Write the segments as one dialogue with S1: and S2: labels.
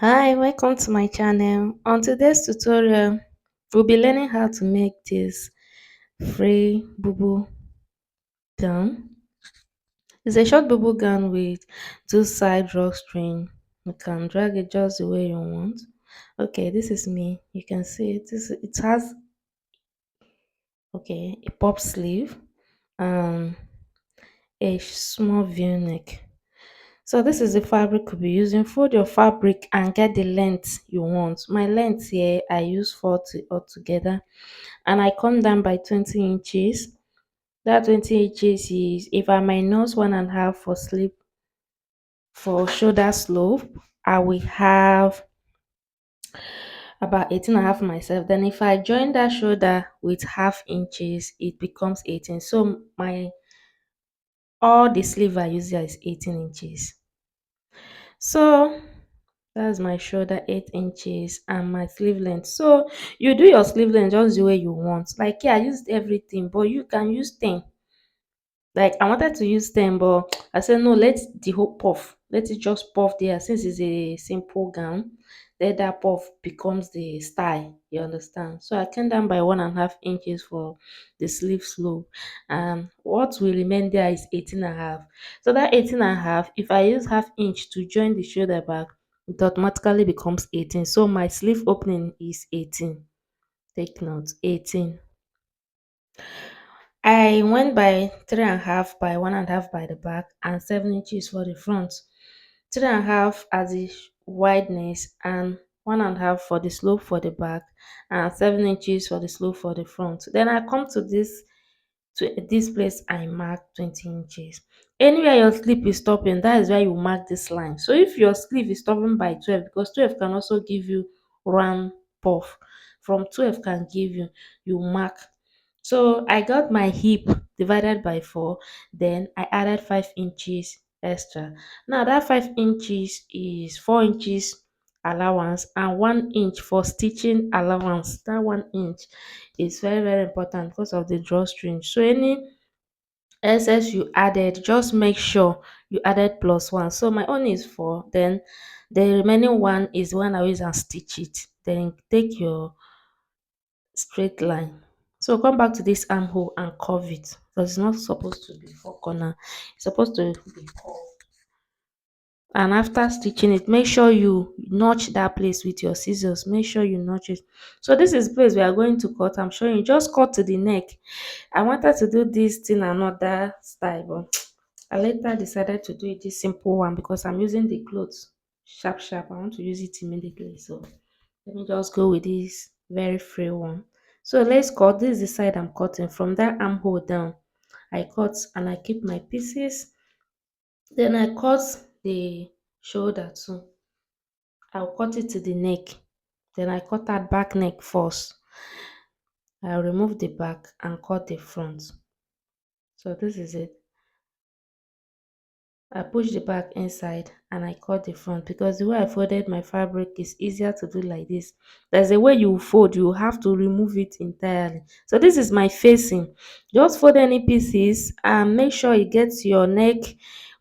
S1: Hi, welcome to my channel. On today's tutorial, we'll be learning how to make this free BUBU gown. It's a short BUBU gown with two side drawstring. You can drag it just the way you want. Okay, this is me. You can see it. It has a pop sleeve and a small V neck. So this is the fabric we'll be using. Fold your fabric and get the length you want. My length here, I use 40 altogether, and I come down by 20 inches. That 20 inches is, if I minus 1.5 for sleeve, for shoulder slope, I will have about 18.5 myself. Then if I join that shoulder with half inches, it becomes 18. So my all the sleeve I use here is 18 inches. So that's my shoulder, 8 inches, and my sleeve length. So you do your sleeve length just the way you want. Like, yeah, I used everything, but you can use 10. Like, I wanted to use 10, but I said no, let the whole puff. Let it just puff there. Since it's a simple gown, then that puff becomes the style. You understand? So I came down by 1.5 inches for the sleeve slope. What will remain there is 18.5. So that 18.5, if I use half inch to join the shoulder back, it automatically becomes 18. So my sleeve opening is 18. Take note, 18. I went by 3.5 by 1.5 by the back and 7 inches for the front. 3.5 as the wideness and 1.5 for the slope for the back and 7 inches for the slope for the front. Then I come to this place I mark 20 inches. Anywhere your sleeve is stopping, that is where you mark this line. So if your sleeve is stopping by 12, because 12 can also give you round puff, from 12 can give you, you mark. So I got my hip divided by 4, then I added 5 inches extra. Now that 5 inches is 4 inches allowance and 1 inch for stitching allowance. That 1 inch is very important because of the drawstring. So any excess you added, just make sure you added +1. So my own is 4, then the remaining one is when I use and stitch it. Then take your straight line. So come back to this armhole and curve it, because it's not supposed to be 4 corner, it's supposed to be curved. And after stitching it, make sure you notch that place with your scissors. Make sure you notch it. So this is place we are going to cut. I'm showing you, just cut to the neck. I wanted to do this thing another style, but I later decided to do it this simple one because I'm using the clothes sharp. I want to use it immediately. So let me just go with this very free one. So let's cut. This is the side I'm cutting from that armhole down. I cut and I keep my pieces. Then I cut the shoulder too. I'll cut it to the neck. Then I cut that back neck first. I'll remove the back and cut the front. So this is it. I push the back inside and I cut the front, because the way I folded my fabric is easier to do like this. There's a way you fold, you have to remove it entirely. So this is my facing. Just fold any pieces and make sure it gets your neck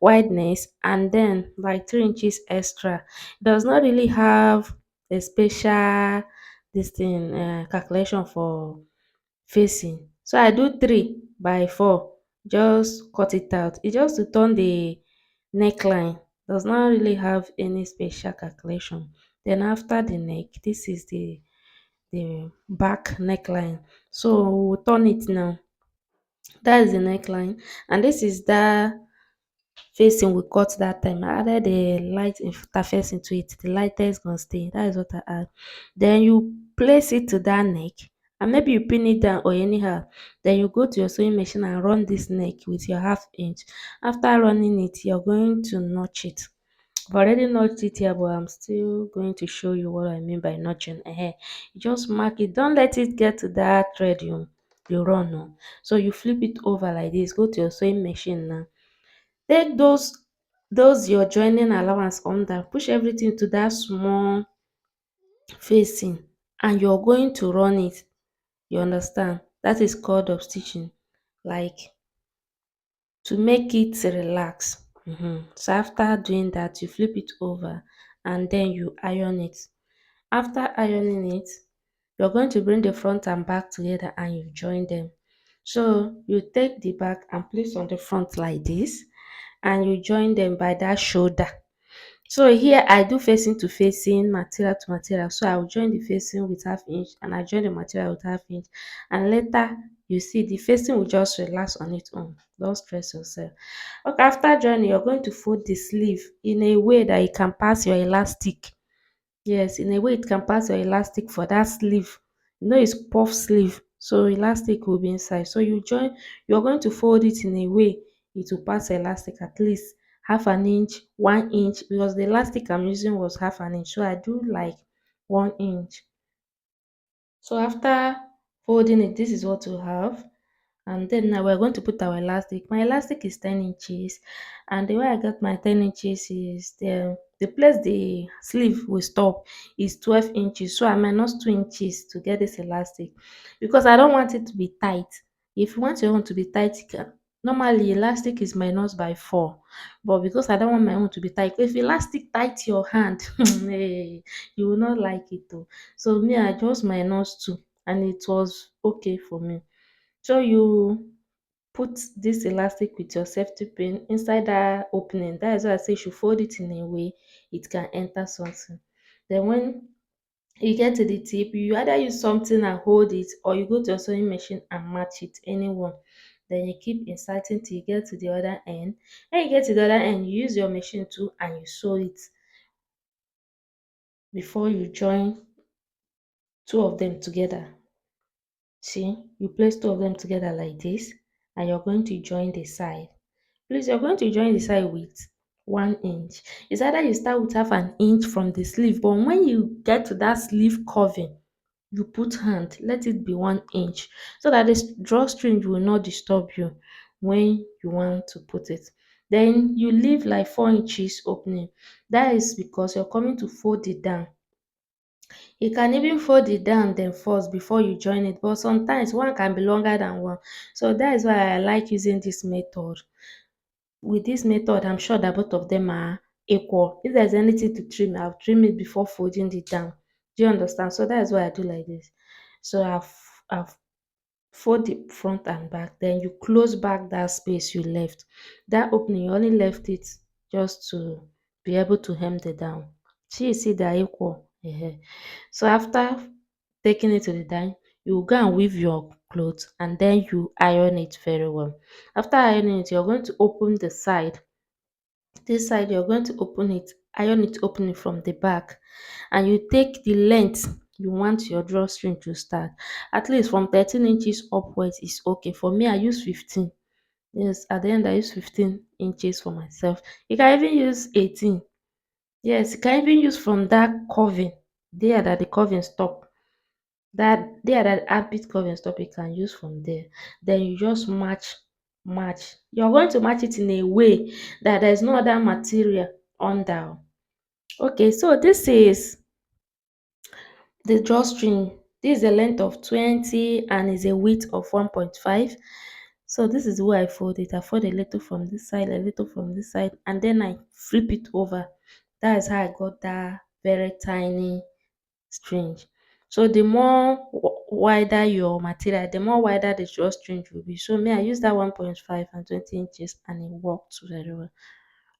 S1: wideness and then like 3 inches extra. It does not really have a special this thing calculation for facing. So I do 3 by 4, just cut it out. It's just to turn the neckline, does not really have any special calculation. Then after the neck, this is the back neckline. So we'll turn it now. That is the neckline, and this is the facing we cut that time. I added a light interface into it. The lightest gonna stay. That is what I add. Then you place it to that neck, and maybe you pin it down or anyhow. Then you go to your sewing machine and run this neck with your half inch. After running it, you're going to notch it. I've already notched it here, but I'm still going to show you what I mean by notching. You just mark it. Don't let it get to that thread you run on. So you flip it over like this. Go to your sewing machine now. Take those your joining allowance under, push everything to that small facing, and you're going to run it. You understand? That is called up stitching, like to make it relax. So after doing that, you flip it over and then you iron it. After ironing it, you're going to bring the front and back together and you join them. So you take the back and place on the front like this, and you join them by that shoulder. So here I do facing to facing, material to material. So I will join the facing with half inch and I join the material with half inch. And later you see the facing will just relax on its own. Don't stress yourself. Okay, after joining, you're going to fold the sleeve in a way that it can pass your elastic. Yes, in a way it can pass your elastic for that sleeve. You know it's puff sleeve, so elastic will be inside. So you're going to fold it in a way it will pass elastic at least half an inch, 1 inch, because the elastic I'm using was half an inch. So I do like 1 inch. So after folding it, this is what we have. And then now we're going to put our elastic. My elastic is 10 inches, and the way I got my 10 inches is the place the sleeve will stop is 12 inches, so I minus 2 inches to get this elastic because I don't want it to be tight. If you want your own to be tight, you can. Normally elastic is minus by 4, but because I don't want my own to be tight, if elastic tight your hand, hey, you will not like it though. So me, I just minus 2 and it was okay for me. So you put this elastic with your safety pin inside that opening. That is why I say you should fold it in a way it can enter something. Then when you get to the tip, you either use something and hold it, or you go to your sewing machine and match it, anyone. Then you keep inserting till you get to the other end. When you get to the other end, you use your machine too and you sew it before you join two of them together. See, you place two of them together like this, and you're going to join the side. Please, you're going to join the side with 1 inch. It's either you start with half an inch from the sleeve, but when you get to that sleeve curving, you put hand, let it be 1 inch so that the drawstring will not disturb you when you want to put it. Then you leave like 4 inches opening. That is because you're coming to fold it down. You can even fold it down then first before you join it, but sometimes one can be longer than one. So that is why I like using this method. With this method, I'm sure that both of them are equal. If there's anything to trim, I'll trim it before folding it down. Do you understand? So that is why I do like this. So I've fold the front and back, then you close back that space you left. That opening, you only left it just to be able to hem the down. See, you see they're equal. So after taking it to the dye, you go and weave your clothes and then you iron it very well. After ironing it, you're going to open the side. This side, you're going to open it, iron it opening from the back, and you take the length you want your drawstring to start. At least from 13 inches upwards is okay. For me, I use 15. Yes, at the end, I use 15 inches for myself. You can even use 18. Yes, you can even use from that curving, there that the curving stop. That there that armpit curving stop, you can use from there. Then you just match. You're going to match it in a way that there's no other material under. Okay, so this is the drawstring. This is a length of 20 and is a width of 1.5. So this is where I fold it. I fold a little from this side, a little from this side, and then I flip it over. That is how I got that very tiny string. So the more wider your material, the more wider the drawstring will be. So me, I use that 1.5 and 20 inches and it worked very well.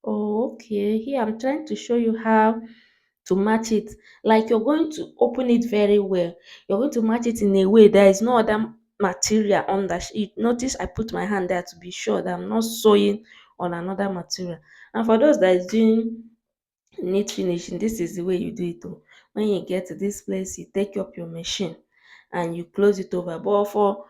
S1: Oh, okay. Here I'm trying to show you how to match it. Like you're going to open it very well. You're going to match it in a way there is no other material under it. Notice I put my hand there to be sure that I'm not sewing on another material. And for those that is doing neat finishing, this is the way you do it. Oh. When you get to this place, you take up your machine and you close it over. But for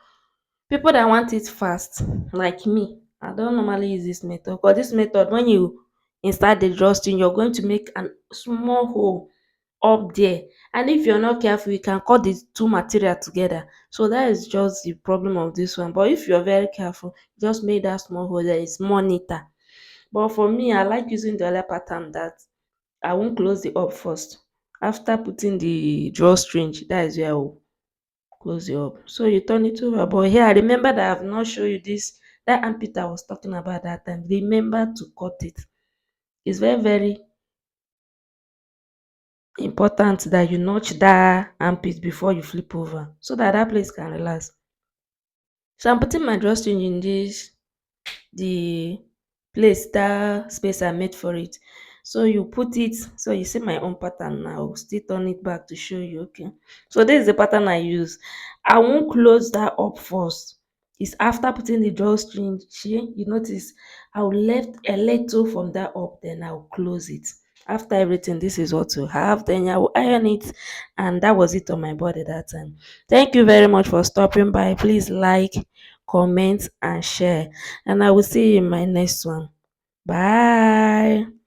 S1: people that want it fast, like me, I don't normally use this method because this method, when you insert the drawstring, you're going to make a small hole up there, and if you're not careful, you can cut the two material together. So that is just the problem of this one. But if you're very careful, just make that small hole there, it's more neater. But for me, I like using the other pattern that I won't close the up first. After putting the drawstring, that is where I will close it up. So you turn it over. But here, I remember that I've not shown you this. That armpit I was talking about that time. Remember to cut it. It's very, very important that you notch that armpit before you flip over so that that place can relax. So I'm putting my drawstring in this the place, that space I made for it. So you put it, so you see my own pattern now. Still turn it back to show you. Okay. So this is the pattern I use. I won't close that up first. It's after putting the drawstring. See, you notice I'll left a little from that up, then I'll close it. After everything, this is what to have. Then I will iron it, and that was it on my body that time. Thank you very much for stopping by. Please like, comment, and share. And I will see you in my next one. Bye.